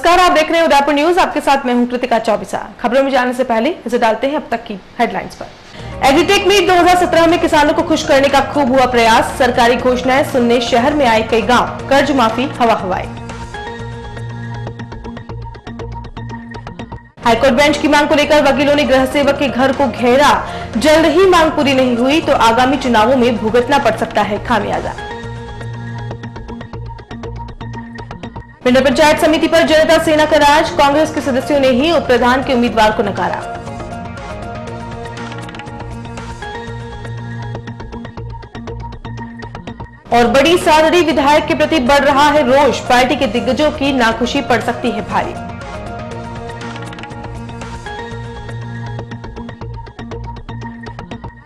नमस्कार, आप देख रहे हैं उदयपुर न्यूज। आपके साथ मैं हूं कृतिका चौबीसा। खबरों में जाने से पहले इसे डालते हैं अब तक की हेडलाइंस पर। एग्रीटेक मीट 2017 में किसानों को खुश करने का खूब हुआ प्रयास। सरकारी घोषणाएं सुनने शहर में आए कई गांव। कर्ज माफी हवा हवाई। हाईकोर्ट बेंच की मांग को लेकर वकीलों ने गृह सेवक के घर को घेरा। जल्द ही मांग पूरी नहीं हुई तो आगामी चुनावों में भुगतना पड़ सकता है खामियाजा। पिंडर पंचायत समिति पर जनता सेना का राज। कांग्रेस के सदस्यों ने ही उपप्रधान के उम्मीदवार को नकारा। और बड़ी सादड़ी विधायक के प्रति बढ़ रहा है रोष। पार्टी के दिग्गजों की नाखुशी पड़ सकती है भारी।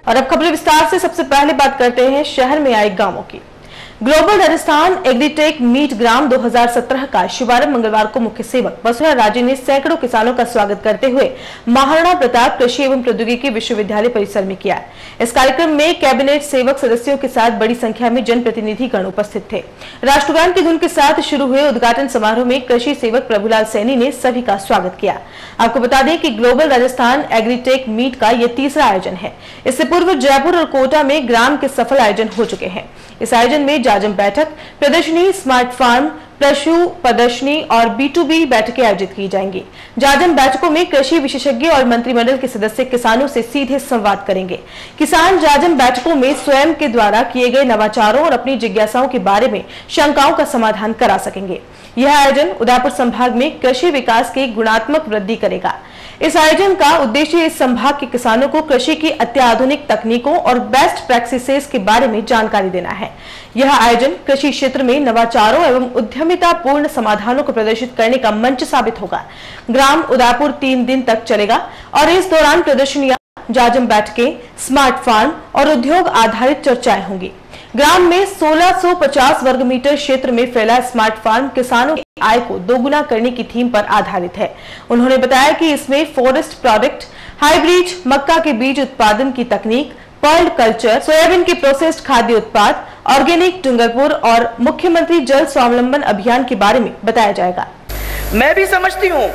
और अब खबरें विस्तार से। सबसे पहले बात करते हैं शहर में आए गांवों की। ग्लोबल राजस्थान एग्रीटेक मीट ग्राम 2017 का शुभारंभ मंगलवार को मुख्य सेवक वसुंधरा राजे ने सैकड़ों किसानों का स्वागत करते हुए महाराणा प्रताप कृषि एवं प्रौद्योगिकी विश्वविद्यालय परिसर में किया। इस कार्यक्रम में कैबिनेट सेवक सदस्यों के साथ बड़ी संख्या में जनप्रतिनिधिगण उपस्थित थे। राष्ट्रगान की धुन के साथ शुरू हुए उद्घाटन समारोह में कृषि सेवक प्रभुलाल सैनी ने सभी का स्वागत किया। आपको बता दें कि ग्लोबल राजस्थान एग्रीटेक मीट का यह तीसरा आयोजन है। इससे पूर्व जयपुर और कोटा में ग्राम के सफल आयोजन हो चुके हैं। इस आयोजन में जाजम बैठक, प्रदर्शनी, स्मार्ट फार्म, पशु प्रदर्शनी और B2B बैठकें आयोजित की जाएंगी। जाजम बैठकों में कृषि विशेषज्ञ और मंत्रिमंडल के सदस्य किसानों से सीधे संवाद करेंगे। किसान जाजम बैठकों में स्वयं के द्वारा किए गए नवाचारों और अपनी जिज्ञासाओं के बारे में शंकाओं का समाधान करा सकेंगे। यह आयोजन उदयपुर संभाग में कृषि विकास की गुणात्मक वृद्धि करेगा। इस आयोजन का उद्देश्य इस संभाग के किसानों को कृषि की अत्याधुनिक तकनीकों और बेस्ट प्रैक्टिसेस के बारे में जानकारी देना है। यह आयोजन कृषि क्षेत्र में नवाचारों एवं उद्यमितापूर्ण समाधानों को प्रदर्शित करने का मंच साबित होगा। ग्राम उदयपुर 3 दिन तक चलेगा और इस दौरान प्रदर्शनियां, जाजम बैठकें, स्मार्ट फार्म और उद्योग आधारित चर्चाएं होंगी। ग्राम में 1650 वर्ग मीटर क्षेत्र में फैला स्मार्ट फार्म किसानों की आय को दोगुना करने की थीम पर आधारित है। उन्होंने बताया कि इसमें फॉरेस्ट प्रोडक्ट, हाइब्रिड मक्का के बीज उत्पादन की तकनीक, पर्ल कल्चर, सोयाबीन के प्रोसेस्ड खाद्य उत्पाद, ऑर्गेनिक डूंगरपुर और मुख्यमंत्री जल स्वावलंबन अभियान के बारे में बताया जाएगा। मैं भी समझती हूँ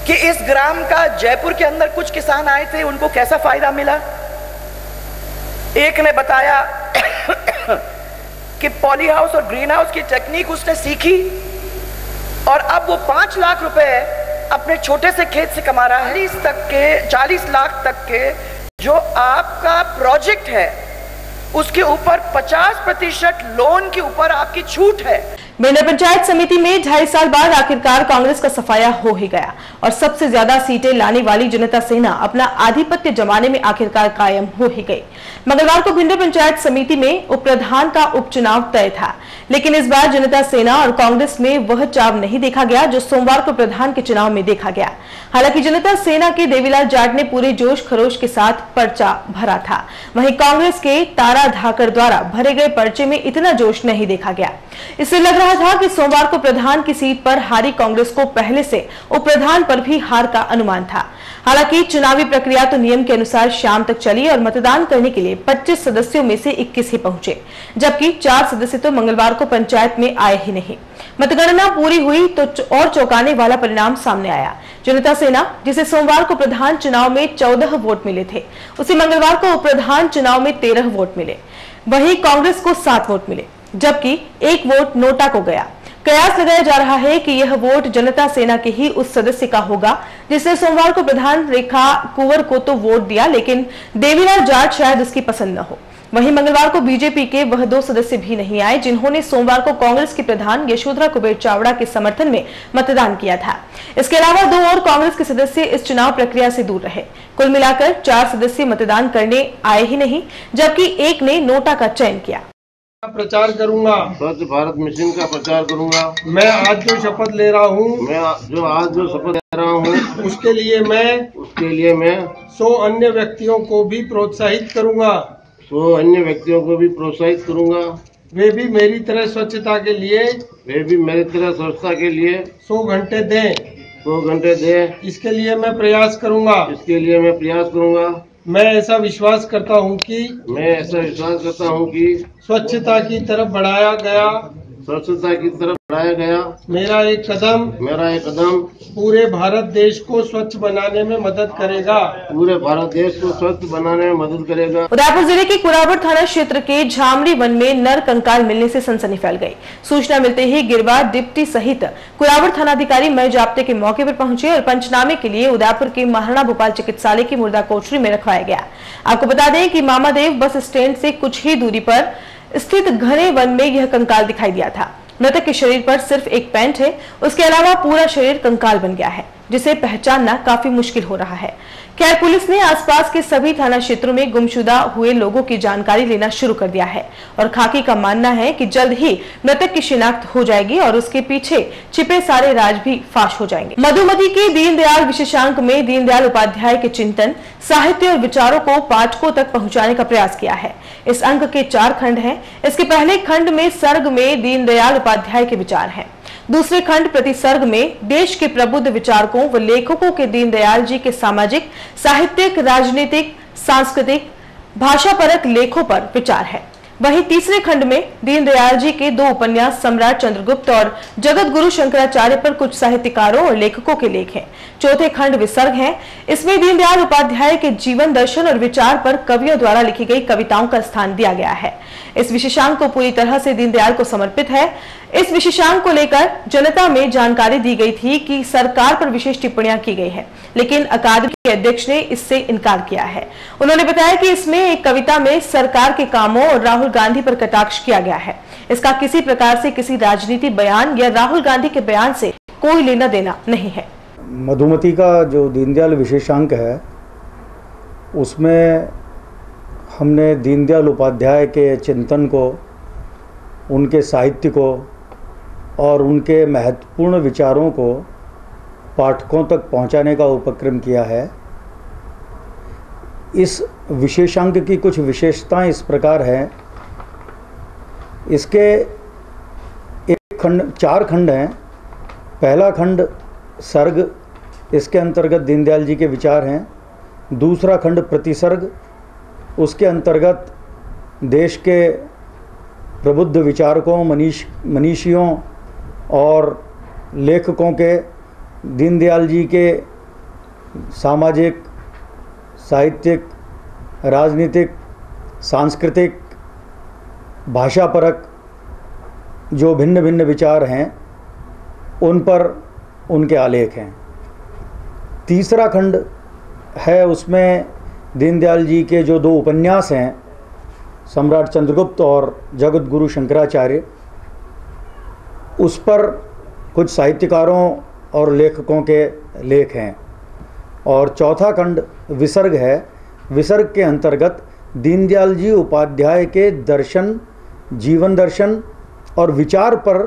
कि इस ग्राम का जयपुर के अंदर कुछ किसान आए थे, उनको कैसा फायदा मिला। एक ने बताया कि पॉली हाउस और ग्रीन हाउस की टेक्निक उसने सीखी और अब वो 5 लाख रुपए अपने छोटे से खेत से कमा रहा है। 40 लाख तक के जो आपका प्रोजेक्ट है उसके ऊपर 50% लोन के ऊपर आपकी छूट है। पिंडर पंचायत समिति में 2.5 साल बाद आखिरकार कांग्रेस का सफाया हो ही गया और सबसे ज्यादा सीटें लाने वाली जनता सेना अपना आधिपत्य जमाने में आखिरकार कायम हो ही गई। मंगलवार को पिंडर पंचायत समिति में उपप्रधान का उपचुनाव तय था, लेकिन इस बार जनता सेना और कांग्रेस में वह चाव नहीं देखा गया जो सोमवार को प्रधान के चुनाव में देखा गया। हालांकि जनता सेना के देवीलाल जाट ने पूरे जोश खरोश के साथ पर्चा भरा था, वहीं कांग्रेस के तारा धाकर द्वारा भरे गए पर्चे में इतना जोश नहीं देखा गया। इससे लग रहा था कि सोमवार को प्रधान की सीट पर हारी कांग्रेस को पहले से उपप्रधान पर भी हार का अनुमान था। हालांकि चुनावी प्रक्रिया तो नियम के अनुसार शाम तक चली और मतदान करने के लिए 25 सदस्यों में से 21 ही पहुंचे, जबकि 4 सदस्य तो मंगलवार को पंचायत में आए ही नहीं। मतगणना पूरी हुई तो और चौंकाने वाला परिणाम सामने आया। जनता सेना, जिसे सोमवार को प्रधान चुनाव में 14 वोट मिले थे, उसे मंगलवार को उपप्रधान चुनाव में 13 वोट मिले। वहीं कांग्रेस को 7 वोट मिले, जबकि 1 वोट नोटा को गया। कयास लगाया जा रहा है कि यह वोट जनता सेना के ही उस सदस्य का होगा जिसने सोमवार को प्रधान रेखा कुंवर को तो वोट दिया, लेकिन देवीलाल जाट शायद उसकी पसंद न हो। वहीं मंगलवार को बीजेपी के वह 2 सदस्य भी नहीं आए जिन्होंने सोमवार को कांग्रेस के प्रधान यशोधरा कुबेर चावड़ा के समर्थन में मतदान किया था। इसके अलावा 2 और कांग्रेस के सदस्य इस चुनाव प्रक्रिया से दूर रहे। कुल मिलाकर 4 सदस्य मतदान करने आए ही नहीं, जबकि 1 ने नोटा का चयन किया। प्रचार करूंगा, स्वच्छ भारत मिशन का प्रचार करूंगा। मैं आज जो शपथ ले रहा हूँ, आज जो शपथ ले रहा हूँ उसके लिए मैं 100 अन्य व्यक्तियों को भी प्रोत्साहित करूंगा। 100 अन्य व्यक्तियों को भी प्रोत्साहित करूंगा। वे भी मेरी तरह स्वच्छता के लिए 100 घंटे दें। इसके लिए मैं प्रयास करूंगा। मैं ऐसा विश्वास करता हूं कि स्वच्छता की तरफ बढ़ाया गया स्वच्छता की तरफ बढ़ाया गया। मेरा एक कदम पूरे भारत देश को स्वच्छ बनाने में मदद करेगा। पूरे भारत देश को स्वच्छ बनाने में मदद करेगा। उदयपुर जिले के कुराबड़ थाना क्षेत्र के झामड़ी वन में नर कंकाल मिलने से सनसनी फैल गई। सूचना मिलते ही गिरवा डिप्टी सहित कुराबड़ थानाधिकारी मय जाप्ते के मौके पर पहुंचे और पंचनामे के लिए उदयपुर के महाराणा भोपाल चिकित्सालय की मुर्दा कोठरी में रखवाया गया। आपको बता दें कि मामादेव बस स्टैंड से कुछ ही दूरी पर स्थित घने वन में यह कंकाल दिखाई दिया था। मृतक के शरीर पर सिर्फ एक पैंट है, उसके अलावा पूरा शरीर कंकाल बन गया है, जिसे पहचानना काफी मुश्किल हो रहा है। खैर, पुलिस ने आसपास के सभी थाना क्षेत्रों में गुमशुदा हुए लोगों की जानकारी लेना शुरू कर दिया है और खाकी का मानना है कि जल्द ही मृतक की शिनाख्त हो जाएगी और उसके पीछे छिपे सारे राज भी फाश हो जाएंगे। मधुमती के दीनदयाल विशेषांक में दीनदयाल उपाध्याय के चिंतन, साहित्य और विचारों को पाठकों तक पहुंचाने का प्रयास किया है। इस अंक के 4 खंड हैं। इसके पहले खंड में सर्ग में दीनदयाल उपाध्याय के विचार हैं। दूसरे खंड प्रतिसर्ग में देश के प्रबुद्ध विचारकों व लेखकों के दीनदयाल जी के सामाजिक, साहित्यिक, राजनीतिक, सांस्कृतिक, भाषापरक लेखों पर विचार है। वहीं तीसरे खंड में दीनदयाल जी के 2 उपन्यास सम्राट चंद्रगुप्त और जगत गुरु शंकराचार्य पर कुछ साहित्यकारों और लेखकों के लेख हैं। चौथे खंड विसर्ग है। इसमें दीनदयाल उपाध्याय के जीवन दर्शन और विचार पर कवियों द्वारा लिखी गई कविताओं का स्थान दिया गया है। इस विशेषांक को पूरी तरह से दीनदयाल को समर्पित है। इस विशेषांक को लेकर जनता में जानकारी दी गई थी कि सरकार पर विशेष टिप्पणियां की गई है, लेकिन अकादमी के अध्यक्ष ने इससे इनकार किया है। उन्होंने बताया कि इसमें एक कविता में सरकार के कामों और राहुल गांधी पर कटाक्ष किया गया है। इसका किसी प्रकार से किसी राजनीति बयान या राहुल गांधी के बयान से कोई लेना देना नहीं है। मधुमती का जो दीनदयाल विशेषांक है, उसमें हमने दीनदयाल उपाध्याय के चिंतन को, उनके साहित्य को और उनके महत्वपूर्ण विचारों को पाठकों तक पहुंचाने का उपक्रम किया है। इस विशेषांक की कुछ विशेषताएं इस प्रकार हैं। इसके 4 खंड हैं। पहला खंड सर्ग, इसके अंतर्गत दीनदयाल जी के विचार हैं। दूसरा खंड प्रतिसर्ग, उसके अंतर्गत देश के प्रबुद्ध विचारकों, मनीषियों और लेखकों के दीनदयाल जी के सामाजिक, साहित्यिक, राजनीतिक, सांस्कृतिक, भाषापरक जो भिन्न भिन्न विचार हैं, उन पर उनके आलेख हैं। तीसरा खंड है, उसमें दीनदयाल जी के जो 2 उपन्यास हैं, सम्राट चंद्रगुप्त और जगत गुरु शंकराचार्य, उस पर कुछ साहित्यकारों और लेखकों के लेख हैं। और चौथा खंड विसर्ग है। विसर्ग के अंतर्गत दीनदयाल जी उपाध्याय के दर्शन, जीवन दर्शन और विचार पर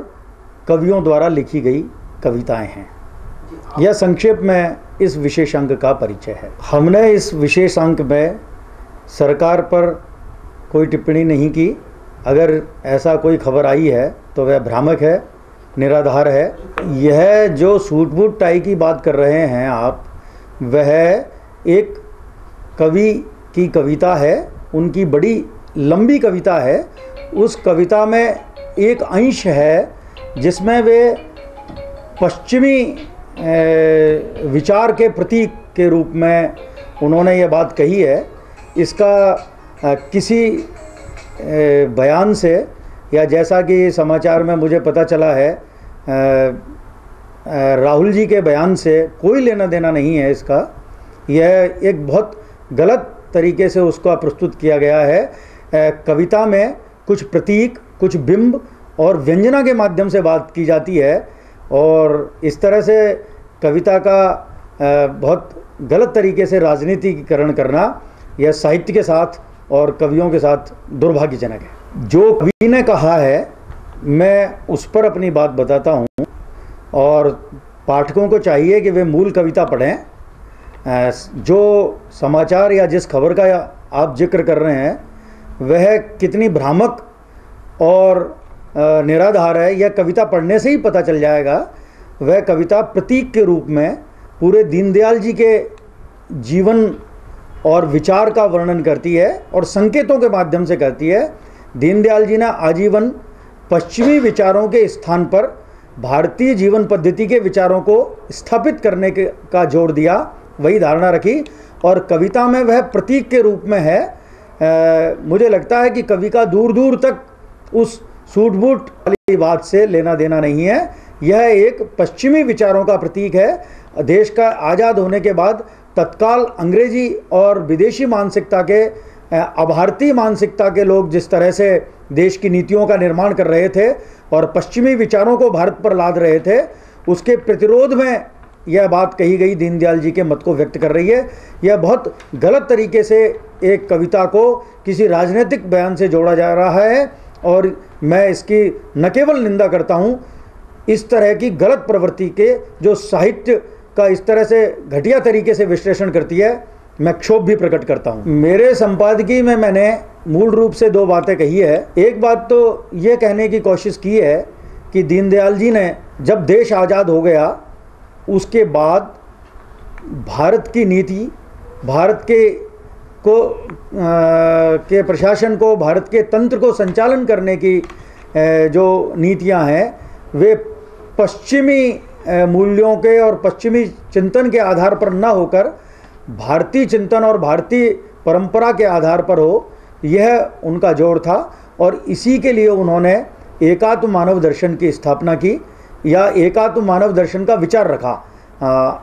कवियों द्वारा लिखी गई कविताएं हैं। यह संक्षेप में इस विशेषांक का परिचय है। हमने इस विशेषांक में सरकार पर कोई टिप्पणी नहीं की। अगर ऐसा कोई खबर आई है तो वह भ्रामक है, निराधार है। यह जो सूट बूट टाई की बात कर रहे हैं आप, वह एक कवि की कविता है। उनकी बड़ी लंबी कविता है। उस कविता में एक अंश है जिसमें वे पश्चिमी विचार के प्रतीक के रूप में उन्होंने ये बात कही है। इसका किसी बयान से या जैसा कि समाचार में मुझे पता चला है, राहुल जी के बयान से कोई लेना देना नहीं है। इसका यह एक बहुत गलत तरीके से उसका प्रस्तुत किया गया है। कविता में कुछ प्रतीक, कुछ बिंब और व्यंजना के माध्यम से बात की जाती है और इस तरह से कविता का बहुत गलत तरीके से राजनीतिकरण करना यह साहित्य के साथ और कवियों के साथ दुर्भाग्यजनक है। जो कवि ने कहा है मैं उस पर अपनी बात बताता हूँ और पाठकों को चाहिए कि वे मूल कविता पढ़ें। जो समाचार या जिस खबर का आप जिक्र कर रहे हैं वह कितनी भ्रामक और निराधार है, यह कविता पढ़ने से ही पता चल जाएगा। वह कविता प्रतीक के रूप में पूरे दीनदयाल जी के जीवन और विचार का वर्णन करती है और संकेतों के माध्यम से करती है। दीनदयाल जी ने आजीवन पश्चिमी विचारों के स्थान पर भारतीय जीवन पद्धति के विचारों को स्थापित करने का जोर दिया, वही धारणा रखी। और कविता में वह प्रतीक के रूप में है। मुझे लगता है कि कवि का दूर दूर तक उस सूट बूट वाली बात से लेना देना नहीं है। यह एक पश्चिमी विचारों का प्रतीक है। देश का आज़ाद होने के बाद तत्काल अंग्रेजी और विदेशी मानसिकता के, अभारतीय मानसिकता के लोग जिस तरह से देश की नीतियों का निर्माण कर रहे थे और पश्चिमी विचारों को भारत पर लाद रहे थे, उसके प्रतिरोध में यह बात कही गई दीनदयाल जी के मत को व्यक्त कर रही है। यह बहुत गलत तरीके से एक कविता को किसी राजनीतिक बयान से जोड़ा जा रहा है और मैं इसकी न केवल निंदा करता हूँ, इस तरह की गलत प्रवृत्ति के जो साहित्य का इस तरह से घटिया तरीके से विश्लेषण करती है, मैं क्षोभ भी प्रकट करता हूँ। मेरे संपादकीय में मैंने मूल रूप से दो बातें कही है। एक बात तो ये कहने की कोशिश की है कि दीनदयाल जी ने जब देश आज़ाद हो गया उसके बाद भारत की नीति, भारत के प्रशासन को, भारत के तंत्र को संचालन करने की जो नीतियां हैं वे पश्चिमी मूल्यों के और पश्चिमी चिंतन के आधार पर न होकर भारतीय चिंतन और भारतीय परंपरा के आधार पर हो, यह उनका जोर था। और इसी के लिए उन्होंने एकात्म मानव दर्शन की स्थापना की या एकात्म मानव दर्शन का विचार रखा।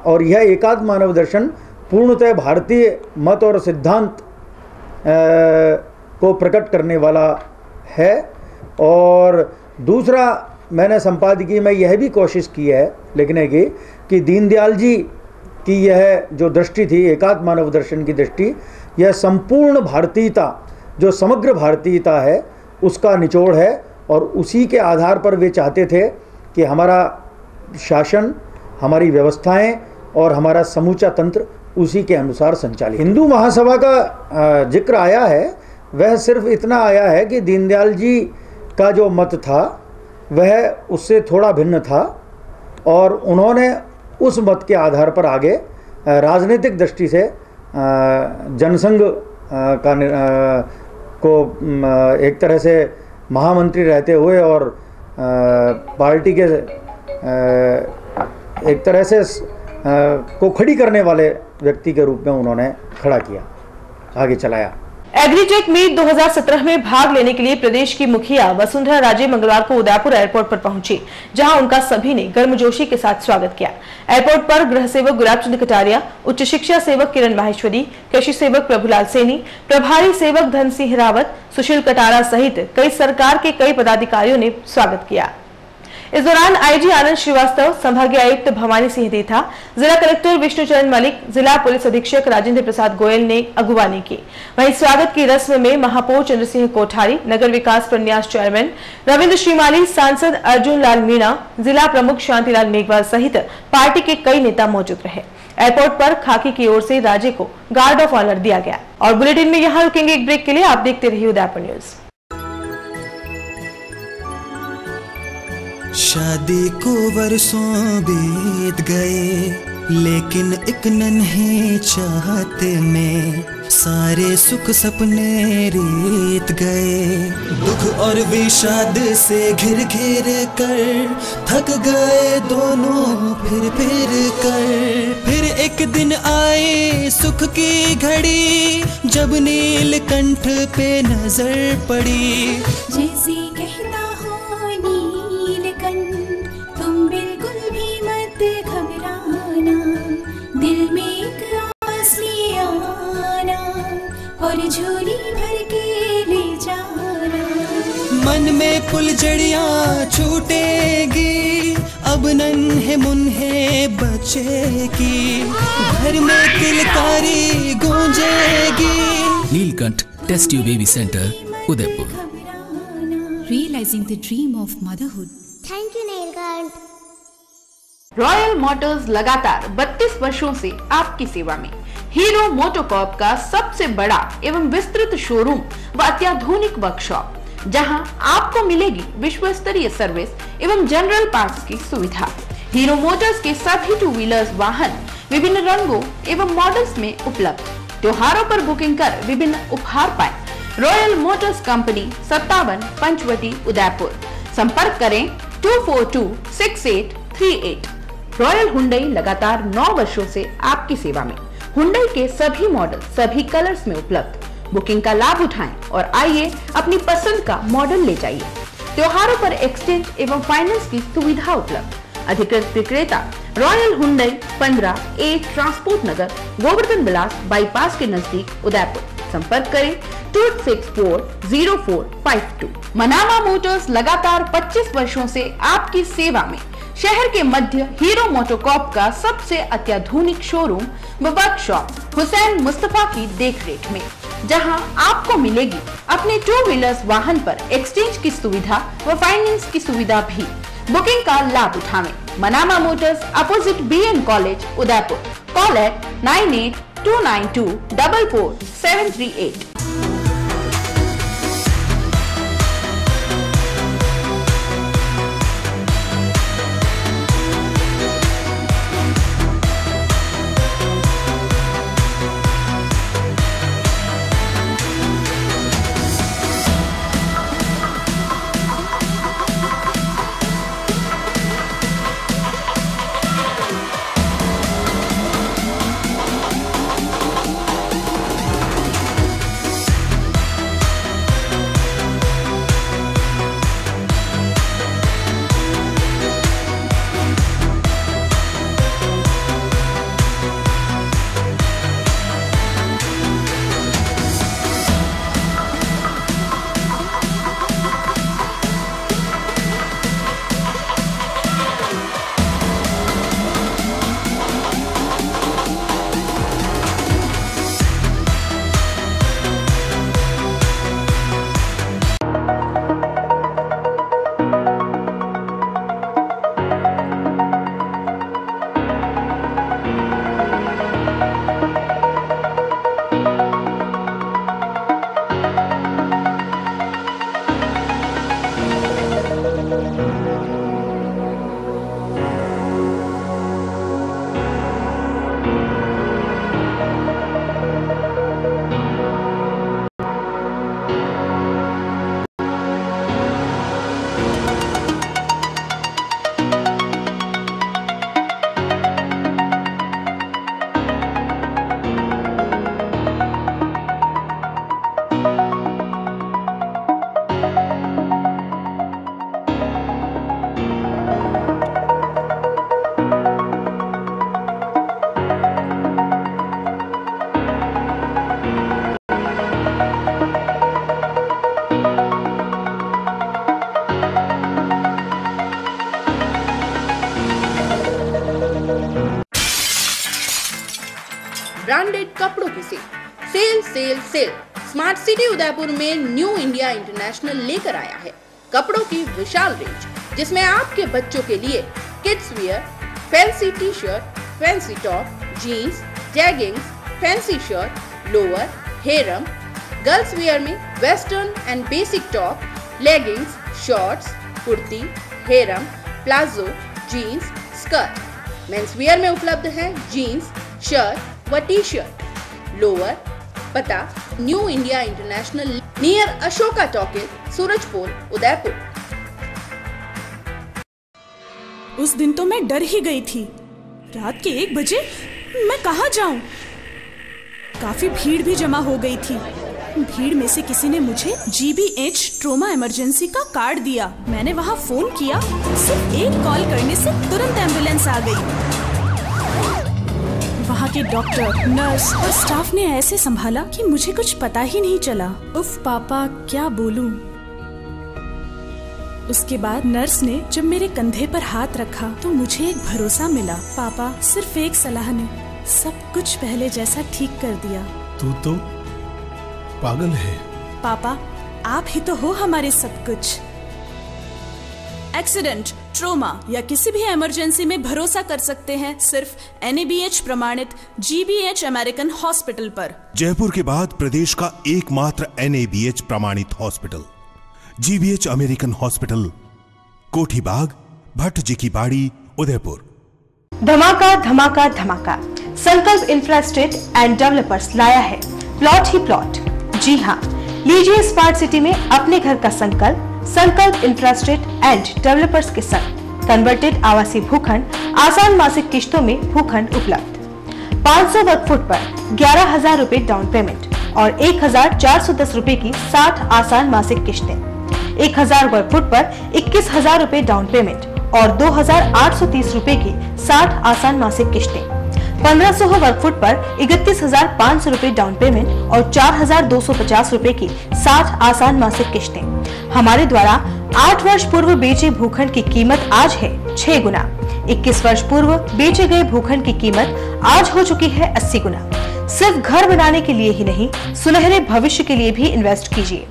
और यह एकात्म मानव दर्शन पूर्णतः भारतीय मत और सिद्धांत को प्रकट करने वाला है। और दूसरा, मैंने संपादकीय में यह भी कोशिश की है लिखने की कि दीनदयाल जी की यह जो दृष्टि थी, एकात्म मानव दर्शन की दृष्टि, यह संपूर्ण भारतीयता, जो समग्र भारतीयता है, उसका निचोड़ है। और उसी के आधार पर वे चाहते थे कि हमारा शासन, हमारी व्यवस्थाएं और हमारा समूचा तंत्र उसी के अनुसार संचालित। हिंदू महासभा का जिक्र आया है, वह सिर्फ इतना आया है कि दीनदयाल जी का जो मत था वह उससे थोड़ा भिन्न था और उन्होंने उस मत के आधार पर आगे राजनीतिक दृष्टि से जनसंघ को एक तरह से महामंत्री रहते हुए और पार्टी के एक तरह से को खड़ी करने वाले व्यक्ति के रूप में उन्होंने खड़ा किया, आगे चलाया। एग्रीटेक मीट 2017 में भाग लेने के लिए प्रदेश की मुखिया वसुंधरा राजे मंगलवार को उदयपुर एयरपोर्ट पर पहुंची, जहां उनका सभी ने गर्मजोशी के साथ स्वागत किया। एयरपोर्ट पर गृह सेवक गुलाब चंद कटारिया, उच्च शिक्षा सेवक किरण माहेश्वरी, कृषि सेवक प्रभुलाल सैनी, प्रभारी सेवक धन सिंह रावत, सुशील कटारा सहित कई सरकार के कई पदाधिकारियों ने स्वागत किया। इस दौरान आईजी आनंद श्रीवास्तव, संभागीय आयुक्त भवानी सिंह देथा, जिला कलेक्टर विष्णुचरण मलिक, जिला पुलिस अधीक्षक राजेंद्र प्रसाद गोयल ने अगुवानी की। वहीं स्वागत की रस्म में महापौर चंद्र सिंह कोठारी, नगर विकास प्रन्यास चेयरमैन रविंद्र श्रीमाली, सांसद अर्जुन लाल मीणा, जिला प्रमुख शांतिलाल मेघवाल सहित पार्टी के कई नेता मौजूद रहे। एयरपोर्ट पर खाकी की ओर से राजे को गार्ड ऑफ ऑनर दिया गया। और बुलेटिन में यहाँ रुकेंगे एक ब्रेक के लिए, आप देखते रहिए उदयपुर न्यूज। शादी को वर्षों बीत गए, लेकिन एक नन्हे चाहते में सारे सुख सपने बीत गए। दुख और विषाद से घिर घिर कर थक गए दोनों फिर कर। फिर एक दिन आए सुख की घड़ी, जब नीलकंठ पे नजर पड़ी। जैसी कहता हो नीलकंठ, तुम बिल्कुल भी मत घबराना, दिल में एक आस ले आना और झोली भर के ले जाना। मन में फुलझड़ियाँ छूटेगी, अब नन्हे मुन्हे बच्चे की, घर में किलकारी गूंजेगी। Neelkanth test tube baby centre, Udaipur. Realizing the dream of motherhood. Thank you, Neelkanth. Royal motors लगातार 32 वर्षों से आपकी सेवा में। हीरो मोटोकॉर्प का सबसे बड़ा एवं विस्तृत शोरूम व अत्याधुनिक वर्कशॉप, जहां आपको मिलेगी विश्व स्तरीय सर्विस एवं जनरल पार्ट्स की सुविधा। हीरो मोटर्स के सभी 2 व्हीलर्स वाहन विभिन्न रंगों एवं मॉडल्स में उपलब्ध। त्योहारों पर बुकिंग कर विभिन्न उपहार पाएं। Royal motors company 57 Panchavati Udaipur. संपर्क करें 2426838। रॉयल हुंडई लगातार 9 वर्षों से आपकी सेवा में। हुंडई के सभी मॉडल सभी कलर्स में उपलब्ध। बुकिंग का लाभ उठाएं और आइए अपनी पसंद का मॉडल ले जाइए। त्योहारों पर एक्सचेंज एवं फाइनेंस की सुविधा उपलब्ध। अधिकृत विक्रेता रॉयल हुंडई 15A ट्रांसपोर्ट नगर, गोवर्धन विलास बाईपास के नजदीक, उदयपुर। संपर्क करें 2640452। मनामा मोटर्स लगातार 25 वर्षों से आपकी सेवा में। शहर के मध्य हीरो मोटोकॉर्प का सबसे अत्याधुनिक शोरूम व वर्कशॉप हुसैन मुस्तफा की देखरेख में, जहां आपको मिलेगी अपने 2 व्हीलर्स वाहन पर एक्सचेंज की सुविधा व फाइनेंस की सुविधा भी। बुकिंग का लाभ उठाएं। Manama motors opposite BN college, Udaipur. Call at 9829244738। Branded कपड़ों की sale sale smart city Udaipur में न्यू इंडिया इंटरनेशनल लेकर आया है कपड़ों की विशाल रेंज, जिसमें आपके बच्चों के लिए kids wear, fancy T shirt, fancy top, jeans, jeggings, fancy shirt, lower, harem, girls wear में western and basic top, leggings, shorts, kurti, harem, palazzo, jeans, skirt. Men's wear में उपलब्ध है जीन्स, शर्ट व टी शर्ट। लोअर पता new India international near Ashoka talkies, Surajpur, Udaipur. उस दिन तो मैं डर ही गई थी। रात के 1 बजे मैं कहाँ जाऊं? काफी भीड़ भी जमा हो गई थी। भीड़ में से किसी ने मुझे GBH ट्रोमा इमरजेंसी का कार्ड दिया। मैंने वहाँ फोन किया, सिर्फ एक कॉल करने से तुरंत एम्बुलेंस आ गई। वहाँ के डॉक्टर, नर्स और स्टाफ ने ऐसे संभाला कि मुझे कुछ पता ही नहीं चला। उफ पापा, क्या बोलूं। उसके बाद नर्स ने जब मेरे कंधे पर हाथ रखा तो मुझे एक भरोसा मिला। पापा, सिर्फ एक सलाह ने सब कुछ पहले जैसा ठीक कर दिया। तू तो पागल है। पापा, आप ही तो हो हमारे सब कुछ। एक्सीडेंट, ट्रोमा या किसी भी इमरजेंसी में भरोसा कर सकते हैं सिर्फ NABH प्रमाणित GBH अमेरिकन हॉस्पिटल पर। जयपुर के बाद प्रदेश का एकमात्र NABH प्रमाणित हॉस्पिटल GBH अमेरिकन हॉस्पिटल, कोठी बाग, भट्ट जी की बाड़ी, उदयपुर। धमाका धमाका धमाका, संकल्प इंफ्रास्टेट एंड डेवलपर्स लाया है प्लॉट ही प्लॉट। जी हाँ, लीजिए स्मार्ट सिटी में अपने घर का संकल्प संकल्प इंफ्रास्ट्रक्चर एंड डेवलपर्स के संग कन्वर्टेड आवासीय भूखंड आसान मासिक किश्तों में भूखंड उपलब्ध। 500 वर्ग फुट पर 11,000 रूपए डाउन पेमेंट और 1,410 रूपए की 60 आसान मासिक किश्तें। 1,000 वर्ग फुट पर 21,000 रूपए डाउन पेमेंट और 2,830 रूपए की 60 आसान मासिक किश्तें। 1,500 वर्ग फुट पर 31,500 रूपए डाउन पेमेंट और 4,250 रूपए की 60 आसान मासिक किश्तें। हमारे द्वारा 8 वर्ष पूर्व बेचे भूखंड की कीमत आज है 6 गुना। 21 वर्ष पूर्व बेचे गए भूखंड की कीमत आज हो चुकी है 80 गुना। सिर्फ घर बनाने के लिए ही नहीं, सुनहरे भविष्य के लिए भी इन्वेस्ट कीजिए।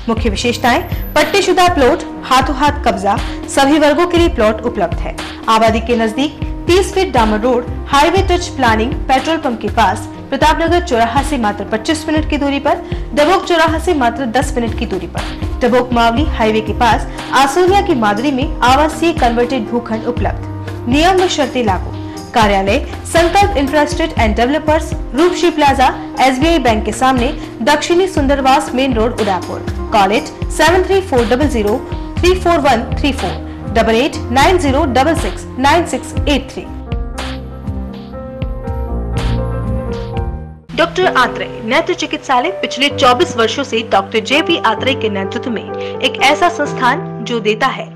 मुख्य विशेषताएं: पट्टेशुदा प्लॉट, हाथों हाथ कब्जा, सभी वर्गों के लिए प्लॉट उपलब्ध है। आबादी के नजदीक 30 फीट डामर road, highway touch planning, petrol pump के पास, प्रतापनगर चौराहा से मात्र 25 मिनट की दूरी पर, डबोक चौराहा से मात्र 10 मिनट की दूरी पर, डबोक मावली हाईवे के पास, आसोलिया की मादरी में आवासीय कन्वर्टेड भूखंड उपलब्ध। नियम व शर्तें लागू। कार्यालय Sankalp infrastructure and developers, Roopshree plaza, SBI bank के सामने, दक्षिणी Sundarwas main road, Udaipur. Call it 7340034134 8890669683। Doctor Atreya नेत्र चिकित्सालय पिछले 24 वर्षों से डॉक्टर JP आत्रेय के नेतृत्व में एक ऐसा संस्थान जो देता है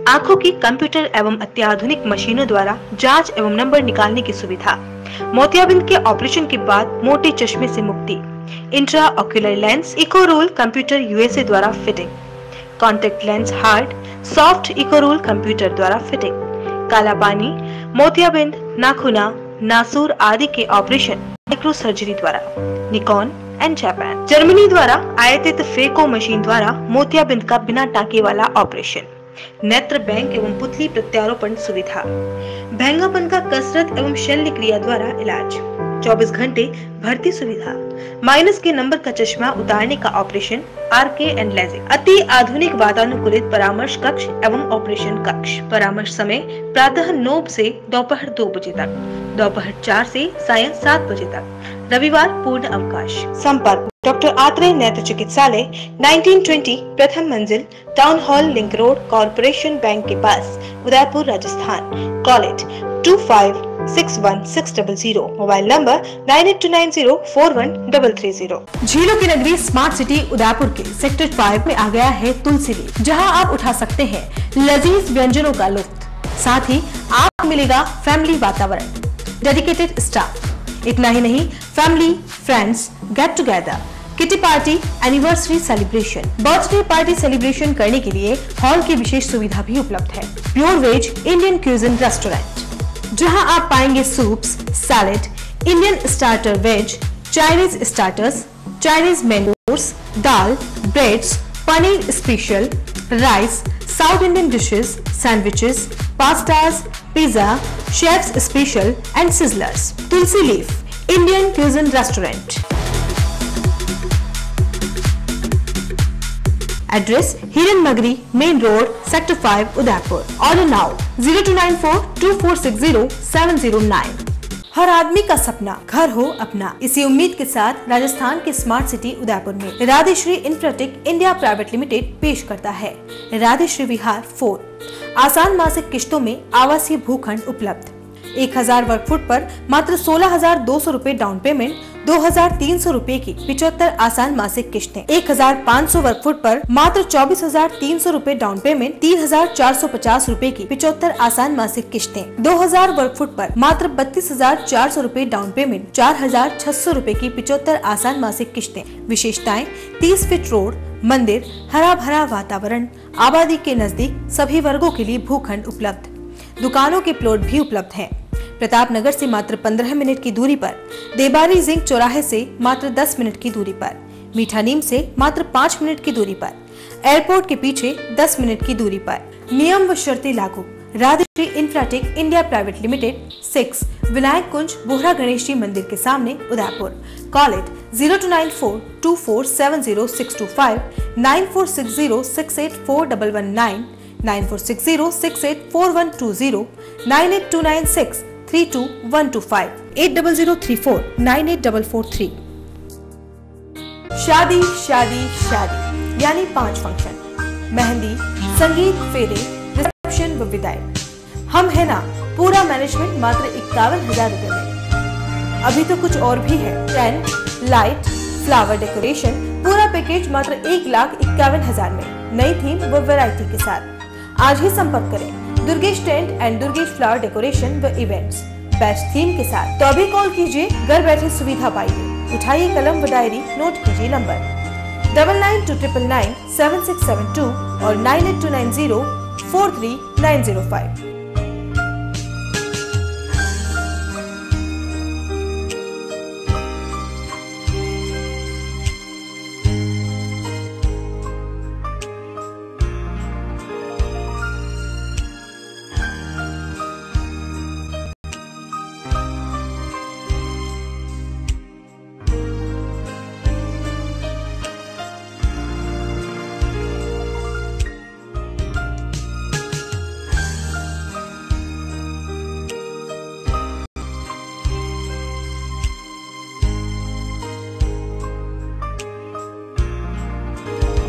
आंखों की कंप्यूटर एवं अत्याधुनिक मशीनों द्वारा जांच एवं नंबर निकालने की सुविधा, मोतियाबिंद के ऑपरेशन के बाद मोटे चश्मे से मुक्ति, इंट्रा ऑक्यूलर लेंस इको रोल कंप्यूटर USA द्वारा फिटिंग, कॉन्टेक्ट लेंस हार्ड सॉफ्ट इको रोल कंप्यूटर द्वारा फिटिंग, काला पानी, मोतियाबिंद, नाखूना, नासूर आदि के ऑपरेशन माइक्रो सर्जरी द्वारा, निकॉन एंड जापान, जर्मनी द्वारा आयातित फेको मशीन द्वारा मोतियाबिंद का बिना टाँके वाला ऑपरेशन, नेत्र बैंक एवं पुतली प्रत्यारोपण सुविधा, भैंगापन का कसरत एवं शल्य क्रिया द्वारा इलाज, 24 घंटे भर्ती सुविधा, माइनस के नंबर का चश्मा उतारने का ऑपरेशन, RK एंड लेजिक, अति आधुनिक वातानुकूलित परामर्श कक्ष एवं ऑपरेशन कक्ष। परामर्श समय प्रातः 9 से दोपहर 2 बजे तक, दोपहर 4 से सायं 7 बजे तक, रविवार पूर्ण अवकाश। संपर्क डॉक्टर आत्रेय नेत्र चिकित्सालय 1920 प्रथम मंजिल, town hall link road, corporation bank के पास, Udaipur Rajasthan. Call it 25616000, mobile number 9829041330। झीलों की नगरी स्मार्ट सिटी उदयपुर के सेक्टर 5 में आ गया है तुलसी लेक, जहां आप उठा सकते हैं लजीज व्यंजनों का लुत्फ। साथ ही आप मिलेगा फैमिली वातावरण, डेडिकेटेड स्टाफ। इतना ही नहीं, family, friends, get together, kitty party, anniversary celebration, birthday party celebration करने के लिए हॉल की विशेष सुविधा भी उपलब्ध है। Pure veg Indian cuisine restaurant, जहां आप पाएंगे soups, salad, Indian starter veg, Chinese starters, Chinese menus, dal, breads, paneer special, rice, South Indian dishes, sandwiches, pastas, pizza, chefs special and sizzlers. Tulsi leaf Indian cuisine restaurant. Address Hiran Magri main road, sector 5, Udaipur. Order now 02942460-709। हर आदमी का सपना घर हो अपना। इसी उम्मीद के साथ राजस्थान के स्मार्ट सिटी उदयपुर में राधेश्री इंफ्राटेक इंडिया प्राइवेट लिमिटेड पेश करता है राधेश्री विहार 4। आसान मासिक किश्तों में आवासीय भूखंड उपलब्ध। 1000 वर्ग फुट पर मात्र 16,200 रूपए डाउन पेमेंट, 2,300 रूपए की 75 आसान मासिक किश्तें। 1,500 वर्ग फुट पर मात्र 24,300 रूपए डाउन पेमेंट, 3,450 रूपए की 75 आसान मासिक किश्तें। 2,000 वर्ग फुट पर मात्र 32,400 रूपए डाउन पेमेंट, 4,600 रूपए की 75 आसान मासिक किश्तें। विशेषताएं: 30 फीट रोड, मंदिर, हरा भरा वातावरण, आबादी के नजदीक, सभी वर्गों के लिए भूखंड उपलब्ध। दुकानों के प्लॉट भी उपलब्ध हैं। प्रतापनगर से मात्र 15 मिनट की दूरी पर, देबारी जिंक चौराहे से मात्र 10 मिनट की दूरी पर, मीठा नीम से मात्र 5 मिनट की दूरी पर, एयरपोर्ट के पीछे 10 मिनट की दूरी पर। नियम व शर्तें लागू। Radheshri infratech India private limited, 6 Vinayak Kunj, Bohra Ganesh ji मंदिर के सामने, उदयपुर। Call it 0294247065, 9460684119, 9460684120, 9829632125, 8003498443। शादी शादी शादी यानी 5 फंक्शन। मेहंदी, संगीत, फेरे, रिसेप्शन व विदाई। हम है ना, पूरा मैनेजमेंट मात्र 51,000 रुपए में। अभी तो कुछ और भी है, टेंट, लाइट, फ्लावर डेकोरेशन, पूरा पैकेज मात्र 1,51,000 में, नई थीम व वैरायटी के साथ। आज ही संपर्क करें Durgesh tent and Durgesh flower decoration व इवेंट्स, बेस्ट थीम के साथ। तो अभी कॉल कीजिए, घर बैठे सुविधा पाइए। उठाइए कलम व डायरी, नोट कीजिए नंबर 9929997672 और 9829043905।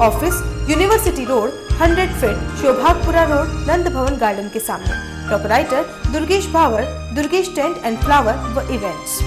Office university road, 100 feet, Shobhagpura road, Nand Bhawan garden के सामने। प्रोपराइटर Durgesh Bhavar, Durgesh tent and flower व इवेंट्स।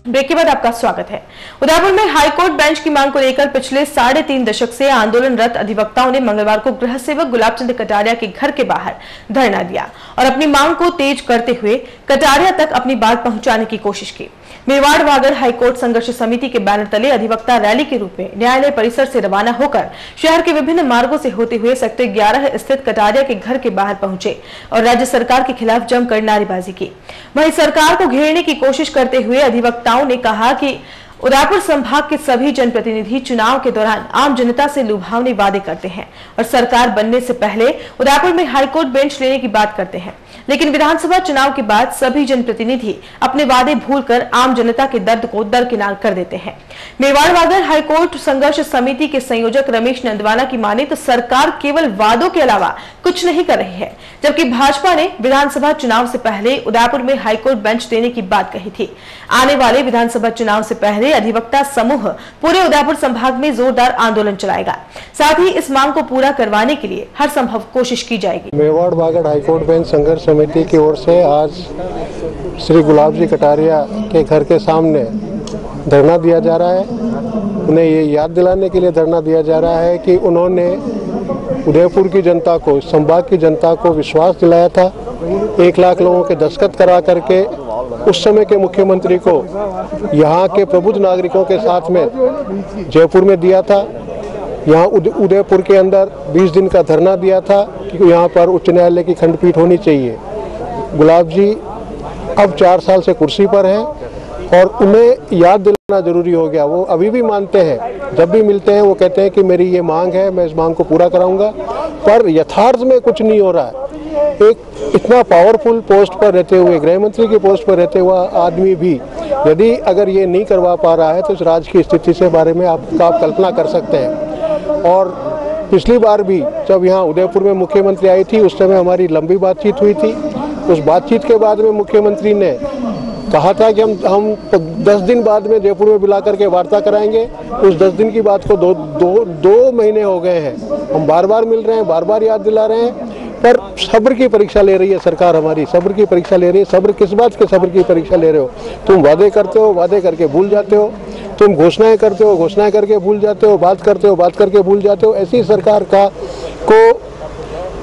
ब्रेक के बाद आपका स्वागत है। उदयपुर में हाईकोर्ट बेंच की मांग को लेकर पिछले 3.5 दशक से आंदोलनरत अधिवक्ताओं ने मंगलवार को गृह सेवक गुलाबचंद कटारिया के घर के बाहर धरना दिया और अपनी मांग को तेज करते हुए कटारिया तक अपनी बात पहुंचाने की कोशिश की। मेवाड़ वागड़ हाईकोर्ट संघर्ष समिति के बैनर तले अधिवक्ता रैली के रूप में न्यायालय परिसर से रवाना होकर शहर के विभिन्न मार्गों से होते हुए सेक्टर 11 स्थित कटारिया के घर के बाहर पहुंचे और राज्य सरकार के खिलाफ जमकर नारेबाजी की। वहीं सरकार को घेरने की कोशिश करते हुए अधिवक्ताओं ने कहा कि उदयपुर संभाग के सभी जनप्रतिनिधि चुनाव के दौरान आम जनता से लुभावने वादे करते हैं और सरकार बनने से पहले उदयपुर में हाईकोर्ट बेंच लेने की बात करते हैं, लेकिन विधानसभा चुनाव के बाद सभी जनप्रतिनिधि अपने वादे भूलकर आम जनता के दर्द को दरकिनार कर देते हैं। मेवाड़ वागड़ हाईकोर्ट संघर्ष समिति के संयोजक रमेश नंदवाला की माने तो सरकार केवल वादों के अलावा कुछ नहीं कर रही है, जबकि भाजपा ने विधानसभा चुनाव से पहले उदयपुर में हाईकोर्ट बेंच देने की बात कही थी। आने वाले विधानसभा चुनाव से पहले अधिवक्ता समूह पूरे उदयपुर संभाग में जोरदार आंदोलन चलाएगा। साथ ही इस मांग को पूरा करवाने के लिए हर संभव कोशिश की जाएगी। मेवाड़ वागड़ हाईकोर्ट बेंच संघर्ष समिति की ओर से आज श्री गुलाब जी कटारिया के घर के सामने धरना दिया जा रहा है। उन्हें ये याद दिलाने के लिए धरना दिया जा रहा है कि उन्होंने उदयपुर की जनता को, संभाग की जनता को विश्वास दिलाया था। 1 लाख लोगों के दस्तखत करा करके उस समय के मुख्यमंत्री को यहाँ के प्रबुद्ध नागरिकों के साथ में जयपुर में दिया था। यहाँ उदयपुर के अंदर 20 दिन का धरना दिया था कि यहाँ पर उच्च न्यायालय की खंडपीठ होनी चाहिए। गुलाब जी अब 4 साल से कुर्सी पर हैं और उन्हें याद दिलाना जरूरी हो गया। वो अभी भी मानते हैं, जब भी मिलते हैं वो कहते हैं कि मेरी ये मांग है, मैं इस मांग को पूरा कराऊंगा, पर यथार्थ में कुछ नहीं हो रहा है। एक इतना पावरफुल पोस्ट पर रहते हुए, गृह मंत्री की पोस्ट पर रहते हुआ आदमी भी यदि अगर ये नहीं करवा पा रहा है तो इस राज्य की स्थिति से बारे में आप कल्पना कर सकते हैं। और पिछली बार भी जब यहाँ उदयपुर में मुख्यमंत्री आई थी उस समय हमारी लंबी बातचीत हुई थी। उस बातचीत के बाद में मुख्यमंत्री ने कहा था कि हम 10 दिन बाद में जयपुर में बुला करके वार्ता कराएंगे। उस 10 दिन की बात को दो महीने हो गए हैं। हम बार बार मिल रहे हैं, बार बार याद दिला रहे हैं, पर सब्र की परीक्षा ले रही है सरकार हमारी, सब्र की परीक्षा ले रही है। सब्र किस बात के सब्र की परीक्षा ले रहे हो? तुम वादे करते हो, वादे करके भूल जाते हो। तुम घोषणाएं करते हो, घोषणाएं करके भूल जाते हो। बात करते हो, बात करके भूल जाते हो। ऐसी सरकार को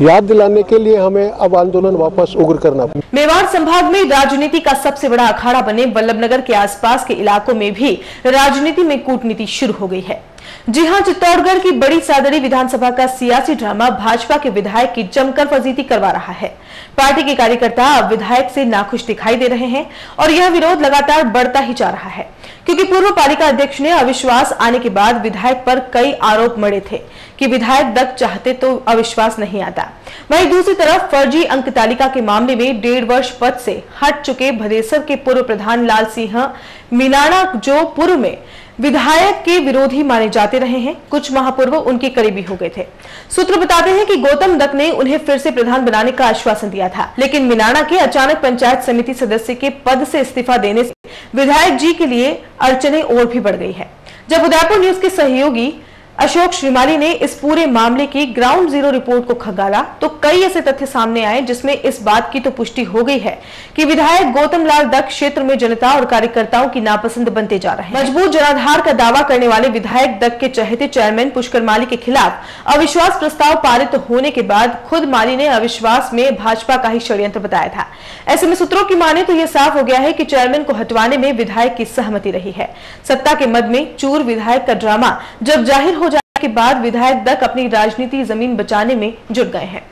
याद दिलाने के लिए हमें अब आंदोलन वापस उग्र करना। मेवाड़ संभाग में राजनीति का सबसे बड़ा अखाड़ा बने वल्लभनगर के आसपास के इलाकों में भी राजनीति में कूटनीति शुरू हो गई है। जी हां, चित्तौड़गढ़ की बड़ी सादड़ी विधानसभा का सियासी ड्रामा भाजपा के विधायक की जमकर फजीती करवा रहा है। पार्टी के कार्यकर्ता अब विधायक से नाखुश दिखाई दे रहे हैं और यह विरोध लगातार बढ़ता ही जा रहा है, क्योंकि पूर्व पालिका अध्यक्ष ने अविश्वास आने के बाद विधायक पर कई आरोप मढ़े थे कि विधायक दक चाहते तो अविश्वास नहीं आता। वहीं दूसरी तरफ फर्जी अंक तालिका के मामले में 1.5 वर्ष पद से हट चुके भदेसर के पूर्व प्रधान लाल सिंह मीनाना जो पूर्व में विधायक के विरोधी माने जाते रहे हैं। कुछ माह पूर्व उनके करीबी हो गए थे। सूत्र बताते हैं कि गौतम दत्त ने उन्हें फिर से प्रधान बनाने का आश्वासन दिया था, लेकिन मीनाना के अचानक पंचायत समिति सदस्य के पद से इस्तीफा देने से विधायक जी के लिए अड़चनें और भी बढ़ गई है। जब उदयपुर न्यूज के सहयोगी अशोक श्रीमाली ने इस पूरे मामले की ग्राउंड जीरो रिपोर्ट को खंगाला तो कई ऐसे तथ्य सामने आए जिसमें इस बात की तो पुष्टि हो गई है कि विधायक गौतम लाल दत्त क्षेत्र में जनता और कार्यकर्ताओं की नापसंद बनते जा रहे हैं। मजबूत जनाधार का दावा करने वाले विधायक दत्त के चहेते चेयरमैन पुष्कर माली के खिलाफ अविश्वास प्रस्ताव पारित होने के बाद खुद माली ने अविश्वास में भाजपा का ही षड्यंत्र बताया था। ऐसे में सूत्रों की माने तो यह साफ हो गया है कि चेयरमैन को हटवाने में विधायक की सहमति रही है। सत्ता के मद में चूर विधायक का ड्रामा जब जाहिर हो जाने के बाद विधायक दत्त अपनी राजनीति जमीन बचाने में जुट गए हैं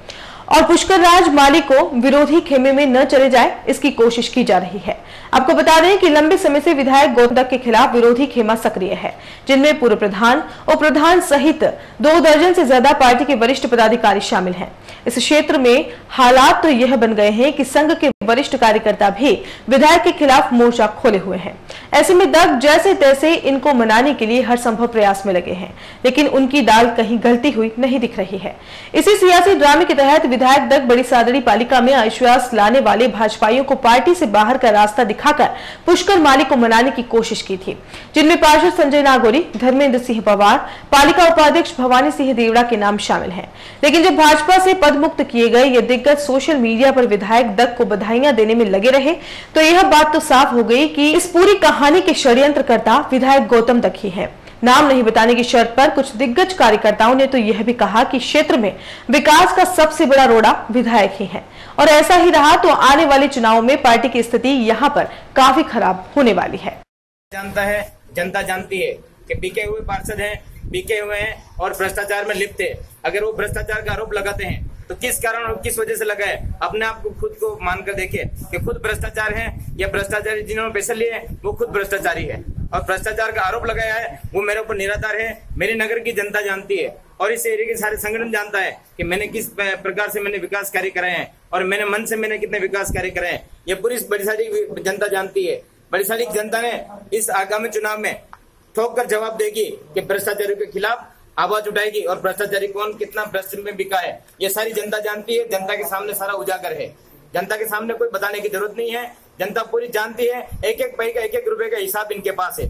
और पुष्कर राज माली को विरोधी खेमे में न चले जाए इसकी कोशिश की जा रही है। आपको बता दें कि लंबे समय से विधायक गौतम दत्त के खिलाफ विरोधी खेमा सक्रिय है, जिनमें पूर्व प्रधान, उप प्रधान सहित 2 दर्जन से ज्यादा पार्टी के वरिष्ठ पदाधिकारी शामिल हैं। इस क्षेत्र में हालात तो यह बन गए हैं कि संघ के वरिष्ठ कार्यकर्ता भी विधायक के खिलाफ मोर्चा खोले हुए हैं। ऐसे में दत्त जैसे तैसे इनको मनाने के लिए हर संभव प्रयास में लगे हैं, लेकिन उनकी दाल कहीं गलती हुई नहीं दिख रही है। इसी सियासी ड्रामे के तहत विधायक दत्त बड़ी सादड़ी पालिका में अविश्वास लाने वाले भाजपाइयों को पार्टी से बाहर का रास्ता दिखाकर पुष्कर माली को मनाने की कोशिश की थी, जिनमें पार्षद संजय नागौरी, धर्मेंद्र सिंह पवार, पालिका उपाध्यक्ष भवानी सिंह देवड़ा के नाम शामिल हैं। लेकिन जब भाजपा से पद मुक्त किए गए ये दिग्गज सोशल मीडिया पर विधायक दत्त को बधाइयां देने में लगे रहे तो यह बात तो साफ हो गई कि इस पूरी कहानी के षड्यंत्रकर्ता विधायक गौतम दत्त ही है। नाम नहीं बताने की शर्त पर कुछ दिग्गज कार्यकर्ताओं ने तो यह भी कहा कि क्षेत्र में विकास का सबसे बड़ा रोड़ा विधायक ही है और ऐसा ही रहा तो आने वाले चुनाव में पार्टी की स्थिति यहाँ पर काफी खराब होने वाली है। जानता है, जनता जानती है कि बिके हुए पार्षद हैं, बिके हुए हैं और भ्रष्टाचार में लिप्त है। अगर वो भ्रष्टाचार का आरोप लगाते हैं तो किस कारण और किस वजह से लगाए, अपने आप को खुद को मानकर देखे कि खुद भ्रष्टाचार है या भ्रष्टाचारी जिन्होंने पैसे लिए वो खुद भ्रष्टाचारी है और भ्रष्टाचार का आरोप लगाया है वो मेरे ऊपर निराधार है। मेरे नगर की जनता जानती है और इस एरिया के सारे संगठन जानता है कि मैंने किस प्रकार से मैंने विकास कार्य कराए हैं और मैंने मन से मैंने कितने विकास कार्य कराए हैं। ये पूरी बड़ी सारी जनता जानती है। बड़ी सारी जनता ने इस आगामी चुनाव में ठोक कर जवाब देगी कि भ्रष्टाचारियों के खिलाफ आवाज उठाएगी और भ्रष्टाचारी कौन कितना भ्रष्ट में बिका है ये सारी जनता जानती है। जनता के सामने सारा उजागर है, जनता के सामने कोई बताने की जरूरत नहीं है। जनता पूरी जानती है, एक एक पैसे का एक एक रुपए का हिसाब इनके पास है।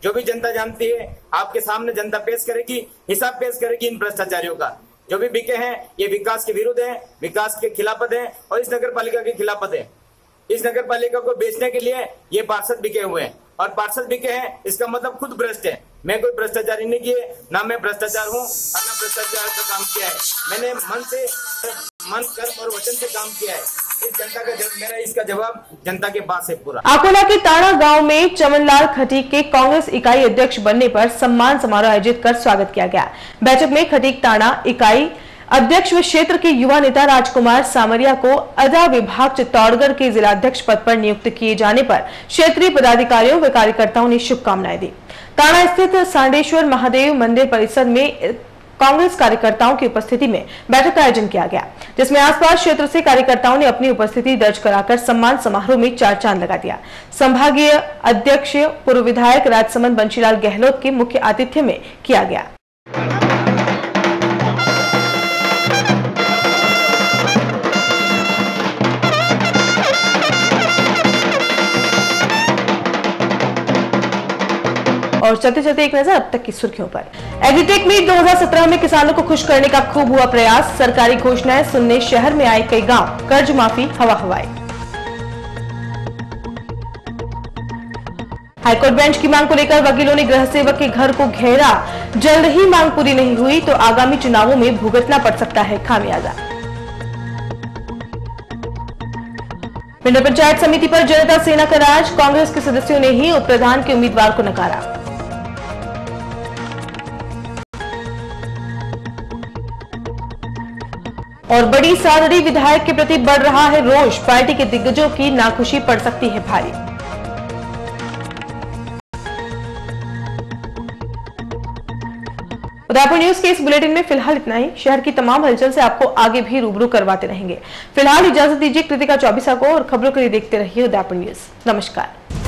जो भी जनता जानती है आपके सामने जनता पेश करेगी, हिसाब पेश करेगी इन भ्रष्टाचारियों का। जो भी बिके हैं ये विकास के विरुद्ध है, विकास के खिलाफत है और इस नगर पालिका के खिलाफत है। इस नगर पालिका को बेचने के लिए ये पार्षद बिके हुए हैं और पार्षद बिके हैं इसका मतलब खुद भ्रष्ट है। मैं कोई भ्रष्टाचारी नहीं किए, ना मैं भ्रष्टाचार हूँ और ना भ्रष्टाचार का काम किया है। मैंने मन कर्म और वचन से काम किया है। इस जनता का मेरा इसका जवाब जनता के पास है पूरा। अकोला के ताड़ा गांव में चमनलाल खटीक के कांग्रेस इकाई अध्यक्ष बनने पर सम्मान समारोह आयोजित कर स्वागत किया गया। बैठक में खटीक ताड़ा इकाई अध्यक्ष व क्षेत्र के युवा नेता राजकुमार सामरिया को अदा विभाग चित्तौड़गढ़ के जिलाध्यक्ष पद पर नियुक्त किए जाने पर क्षेत्रीय पदाधिकारियों व कार्यकर्ताओं ने शुभकामनाएं दी। ताड़ा स्थित सांडेश्वर महादेव मंदिर परिसर में कांग्रेस कार्यकर्ताओं की उपस्थिति में बैठक का आयोजन किया गया, जिसमें आसपास क्षेत्र से कार्यकर्ताओं ने अपनी उपस्थिति दर्ज कराकर सम्मान समारोह में 4 चांद लगा दिया। संभागीय अध्यक्ष पूर्व विधायक राजसमंद बंशीलाल गहलोत के मुख्य आतिथ्य में किया गया। और चलते चलते एक नजर अब तक की सुर्खियों पर। एग्रीटेक मीट 2017 में किसानों को खुश करने का खूब हुआ प्रयास। सरकारी घोषणाएं सुनने शहर में आए कई गांव, कर्ज माफी हवा हवाई। हाईकोर्ट बेंच की मांग को लेकर वकीलों ने गृह सेवक के घर को घेरा। जल्द ही मांग पूरी नहीं हुई तो आगामी चुनावों में भुगतना पड़ सकता है खामियाजा। पिंड पंचायत समिति पर जनता सेना का राज। कांग्रेस के सदस्यों ने ही उप प्रधान के उम्मीदवार को नकारा। और बड़ी सादड़ी विधायक के प्रति बढ़ रहा है रोष। पार्टी के दिग्गजों की नाखुशी पड़ सकती है भारी। उदयपुर न्यूज के इस बुलेटिन में फिलहाल इतना ही। शहर की तमाम हलचल से आपको आगे भी रूबरू करवाते रहेंगे। फिलहाल इजाजत दीजिए कृतिका चौबीसा को और खबरों के लिए देखते रहिए उदयपुर न्यूज। नमस्कार।